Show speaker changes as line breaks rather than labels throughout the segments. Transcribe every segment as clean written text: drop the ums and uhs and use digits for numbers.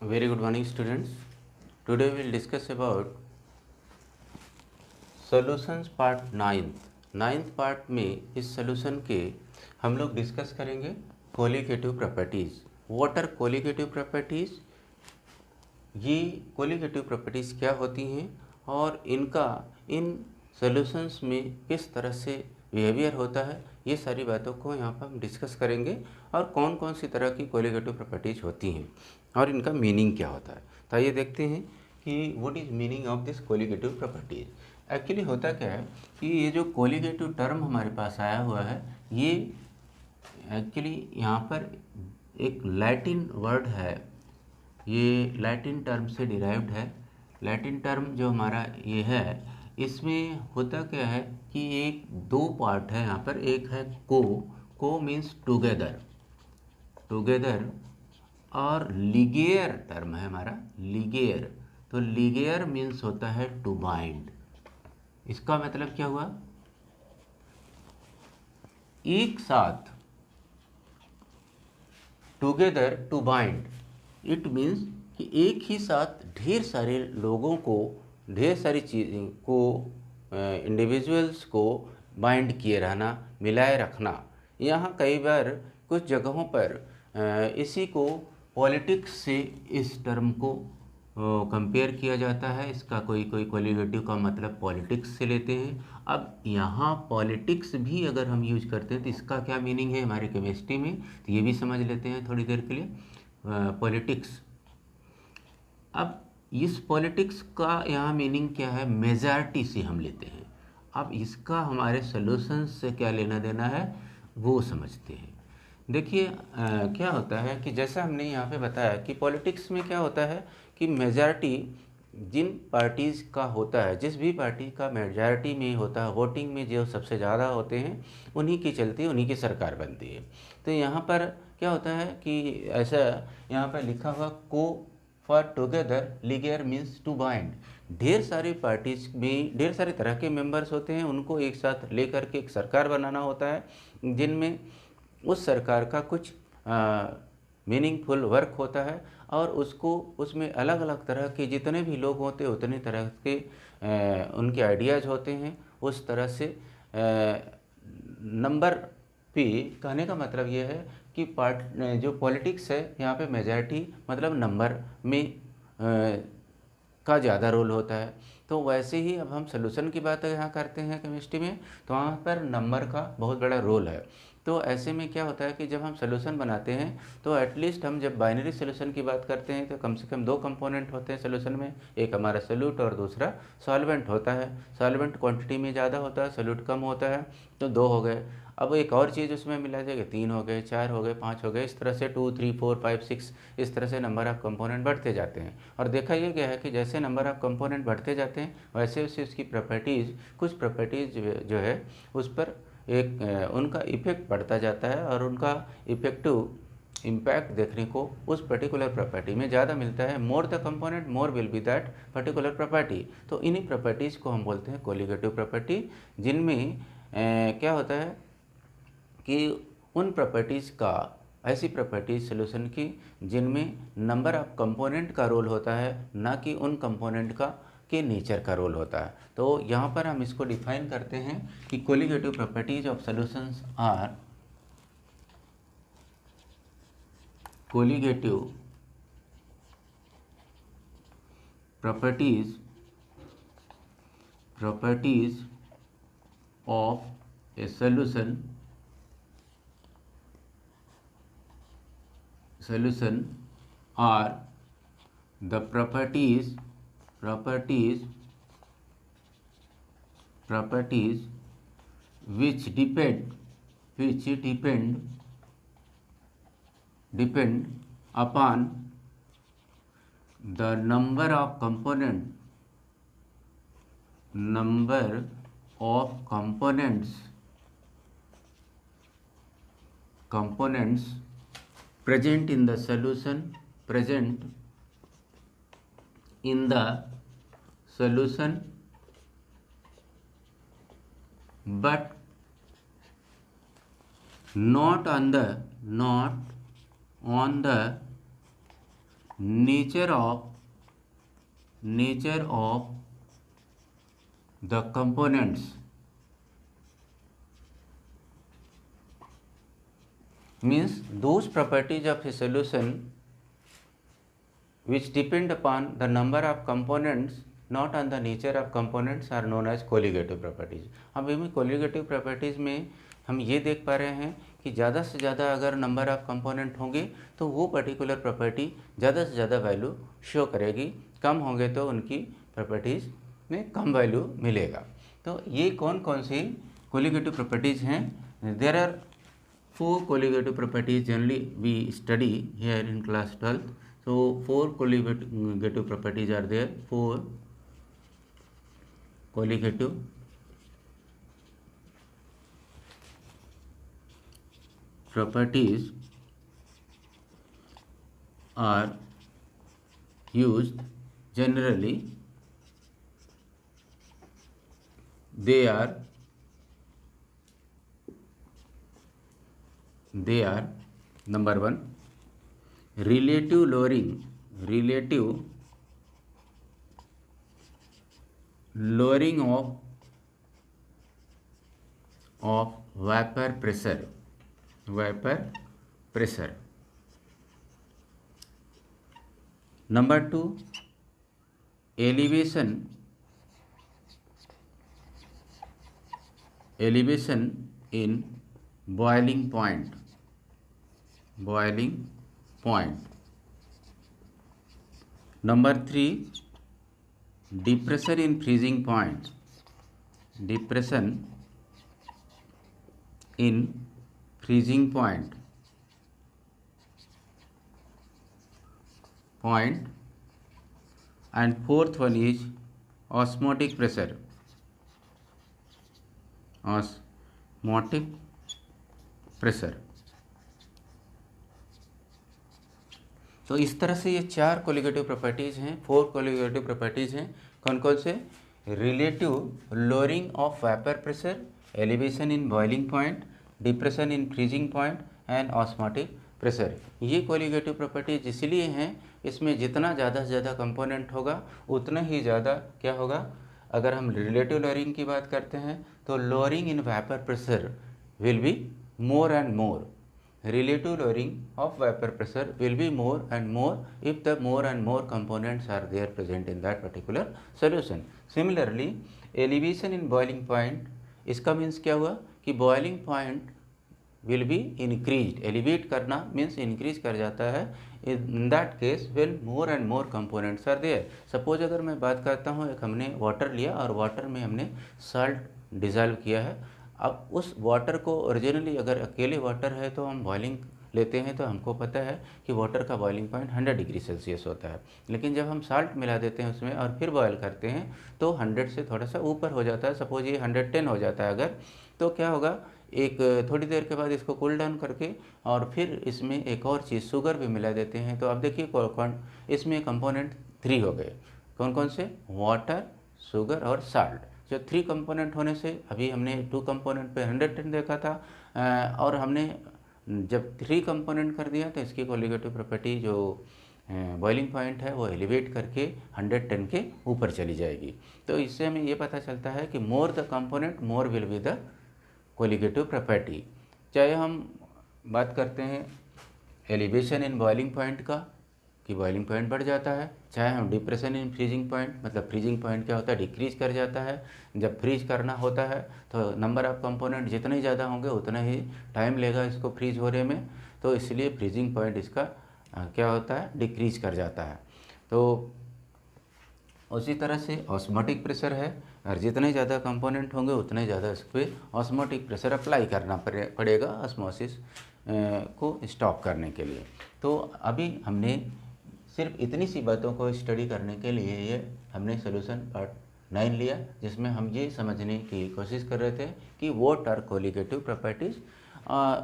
Very good morning, students. Today we will discuss about solutions part 9th part में इस solution के हम लोग डिस्कस करेंगे colligative properties. What are colligative properties? ये कोलिगेटिव प्रॉपर्टीज़ क्या होती हैं और इनका इन सॉल्यूशंस में किस तरह से बिहेवियर होता है, ये सारी बातों को यहाँ पर हम डिस्कस करेंगे और कौन कौन सी तरह की कोलिगेटिव प्रॉपर्टीज़ होती हैं और इनका मीनिंग क्या होता है। तो आइए देखते हैं कि what is meaning of this colligative properties. Actually होता क्या है कि ये जो कोलिगेटिव टर्म हमारे पास आया हुआ है, ये एक्चुअली यहाँ पर एक लैटिन वर्ड है, ये लैटिन टर्म से डिराइव्ड है। लैटिन टर्म जो हमारा ये है, इसमें होता क्या है कि एक दो पार्ट है यहाँ पर। एक है को मीन्स टुगेदर, और लिगेयर टर्म है हमारा, लिगेयर। तो लिगेयर मीन्स होता है टू बाइंड। इसका मतलब क्या हुआ? एक साथ, together to bind, it means कि एक ही साथ ढेर सारे लोगों को, ढेर सारी चीज़ों को, इंडिविजुअल्स को बाइंड किए रहना, मिलाए रखना। यहाँ कई बार कुछ जगहों पर इसी को पॉलिटिक्स से इस टर्म को कंपेयर किया जाता है। इसका कोई कोलिगेटिव का मतलब पॉलिटिक्स से लेते हैं। अब यहाँ पॉलिटिक्स भी अगर हम यूज करते हैं तो इसका क्या मीनिंग है हमारे केमिस्ट्री में, तो ये भी समझ लेते हैं थोड़ी देर के लिए। पॉलिटिक्स, अब इस पॉलिटिक्स का यहाँ मीनिंग क्या है, मेजॉरिटी से हम लेते हैं। अब इसका हमारे सॉल्यूशन से क्या लेना देना है वो समझते हैं। देखिए क्या होता है कि जैसा हमने यहाँ पे बताया कि पॉलिटिक्स में क्या होता है कि मेजॉरिटी जिन पार्टीज़ का होता है, जिस भी पार्टी का मेजॉरिटी में होता है, वोटिंग में जो सबसे ज़्यादा होते हैं, उन्हीं की चलती, उन्हीं की सरकार बनती है। तो यहाँ पर क्या होता है कि ऐसा यहाँ पर लिखा हुआ को फॉर टुगेदर, लिगेयर मीन्स टू बाइंड। ढेर सारी पार्टीज में ढेर सारे तरह के मेंबर्स होते हैं, उनको एक साथ लेकर के एक सरकार बनाना होता है, जिनमें उस सरकार का कुछ मीनिंगफुल वर्क होता है और उसको उसमें अलग अलग तरह के जितने भी लोग होते हैं उतने तरह के उनके आइडियाज़ होते हैं। उस तरह से नंबर पे कहने का मतलब ये है कि जो पॉलिटिक्स है यहाँ पे मेजॉरिटी मतलब नंबर में का ज़्यादा रोल होता है। तो वैसे ही अब हम सॉल्यूशन की बात यहाँ करते हैं केमिस्ट्री में, तो वहाँ पर नंबर का बहुत बड़ा रोल है। तो ऐसे में क्या होता है कि जब हम सॉल्यूशन बनाते हैं तो एटलीस्ट हम जब बाइनरी सॉल्यूशन की बात करते हैं तो कम से कम दो कंपोनेंट होते हैं सॉल्यूशन में, एक हमारा सोल्यूट और दूसरा सॉल्वेंट होता है। सॉल्वेंट क्वांटिटी में ज़्यादा होता है, सोल्यूट कम होता है, तो दो हो गए। अब एक और चीज़ उसमें मिला जाएगा, तीन हो गए, चार हो गए, पाँच हो गए, इस तरह से 2, 3, 4, 5, 6 इस तरह से नंबर ऑफ़ कंपोनेंट बढ़ते जाते हैं। और देखा ये गया है कि जैसे नंबर ऑफ़ कंपोनेंट बढ़ते जाते हैं वैसे वैसे उसकी प्रॉपर्टीज़, कुछ प्रॉपर्टीज़ जो है उस पर एक उनका इफ़ेक्ट पड़ता जाता है और उनका इफेक्टिव इम्पैक्ट देखने को उस पर्टिकुलर प्रॉपर्टी में ज़्यादा मिलता है। More the component more will be that particular property. तो इन्हीं प्रॉपर्टीज़ को हम बोलते हैं कोलिगेटिव प्रॉपर्टी, जिनमें क्या होता है कि उन प्रॉपर्टीज़ का, ऐसी प्रॉपर्टीज सॉल्यूशन की जिनमें नंबर ऑफ कंपोनेंट का रोल होता है, ना कि उन कंपोनेंट का के नेचर का रोल होता है। तो यहाँ पर हम इसको डिफाइन करते हैं कि colligative properties of solutions are colligative properties of a solution are the properties which depend upon the number of components present in the solution, but not on the nature of the components means those properties of a solution which depend upon the number of components not on the nature of components are known as colligative properties। अब इनमें colligative properties में हम ये देख पा रहे हैं कि ज़्यादा से ज़्यादा अगर नंबर ऑफ कंपोनेंट होंगे तो वो पर्टिकुलर प्रॉपर्टी ज़्यादा से ज़्यादा वैल्यू शो करेगी, कम होंगे तो उनकी प्रॉपर्टीज़ में कम वैल्यू मिलेगा। तो ये कौन कौन सी colligative properties हैं? There are 4 colligative properties generally we study here in class 12th. So 4 colligative properties are there. 4 colligative properties are used generally. They are number 1 relative lowering of vapor pressure। Number 2 elevation in boiling point। Number 3 depression in freezing point। And fourth one is osmotic pressure। तो इस तरह से ये 4 colligative properties हैं, 4 colligative properties हैं। कौन कौन से? Relative lowering of vapour pressure, elevation in boiling point, depression in freezing point and osmotic pressure. ये कोलिगेटिव प्रॉपर्टीज इसलिए हैं, इसमें जितना ज़्यादा से ज़्यादा कंपोनेंट होगा उतना ही ज़्यादा क्या होगा। अगर हम रिलेटिव लोअरिंग की बात करते हैं तो lowering in vapour pressure will be more and more. Relative lowering of vapor pressure will be more and more if the more and more components are there present in that particular solution। Similarly, elevation in boiling point, इसका means क्या हुआ कि boiling point will be increased। elevate करना means increase कर जाता है। in that case when more and more components are there। suppose अगर मैं बात करता हूँ, एक हमने वाटर लिया और वाटर में हमने सॉल्ट डिज़ोल्व किया है। अब उस वाटर को ओरिजिनली अगर अकेले वाटर है तो हम बॉइलिंग लेते हैं तो हमको पता है कि वाटर का बॉइलिंग पॉइंट 100 डिग्री सेल्सियस होता है। लेकिन जब हम साल्ट मिला देते हैं उसमें और फिर बॉयल करते हैं तो 100 से थोड़ा सा ऊपर हो जाता है। सपोज ये 110 हो जाता है अगर, तो क्या होगा, एक थोड़ी देर के बाद इसको कूल डाउन करके और फिर इसमें एक और चीज़ शुगर भी मिला देते हैं। तो अब देखिए इसमें कंपोनेंट 3 हो गए। कौन कौन से? वाटर, शुगर और साल्ट। जो 3 कंपोनेंट होने से, अभी हमने 2 कंपोनेंट पे 110 देखा था और हमने जब 3 कंपोनेंट कर दिया तो इसकी कोलिगेटिव प्रॉपर्टी जो बॉइलिंग पॉइंट है वो एलिवेट करके 110 के ऊपर चली जाएगी। तो इससे हमें ये पता चलता है कि more the component more will be the colligative property. चाहे हम बात करते हैं एलिवेशन इन बॉइलिंग पॉइंट का कि बॉइलिंग पॉइंट बढ़ जाता है, चाहे हम डिप्रेशन इन फ्रीजिंग पॉइंट, मतलब फ्रीजिंग पॉइंट क्या होता है, डिक्रीज कर जाता है। जब फ्रीज करना होता है तो नंबर ऑफ कंपोनेंट जितने ही ज़्यादा होंगे उतना ही टाइम लेगा इसको फ्रीज होने में, तो इसलिए फ्रीजिंग पॉइंट इसका क्या होता है, डिक्रीज कर जाता है। तो उसी तरह से ऑस्मोटिक प्रेशर है, और जितने ज़्यादा कंपोनेंट होंगे उतने ज़्यादा इस पर ऑस्मोटिक प्रेशर अप्लाई करना पड़ेगा ऑस्मोसिस को स्टॉप करने के लिए। तो अभी हमने सिर्फ इतनी सी बातों को स्टडी करने के लिए ये हमने सोल्यूशन पार्ट 9 लिया, जिसमें हम ये समझने की कोशिश कर रहे थे कि व्हाट आर कोलिगेटिव प्रॉपर्टीज़,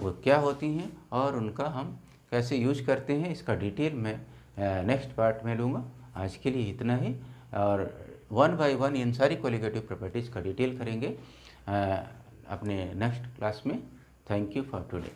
वो क्या होती हैं और उनका हम कैसे यूज करते हैं। इसका डिटेल मैं नेक्स्ट पार्ट में लूँगा। आज के लिए इतना ही, और 1 बाय 1 इन सारी कोलिगेटिव प्रॉपर्टीज़ का डिटेल करेंगे अपने नेक्स्ट क्लास में। Thank you for today.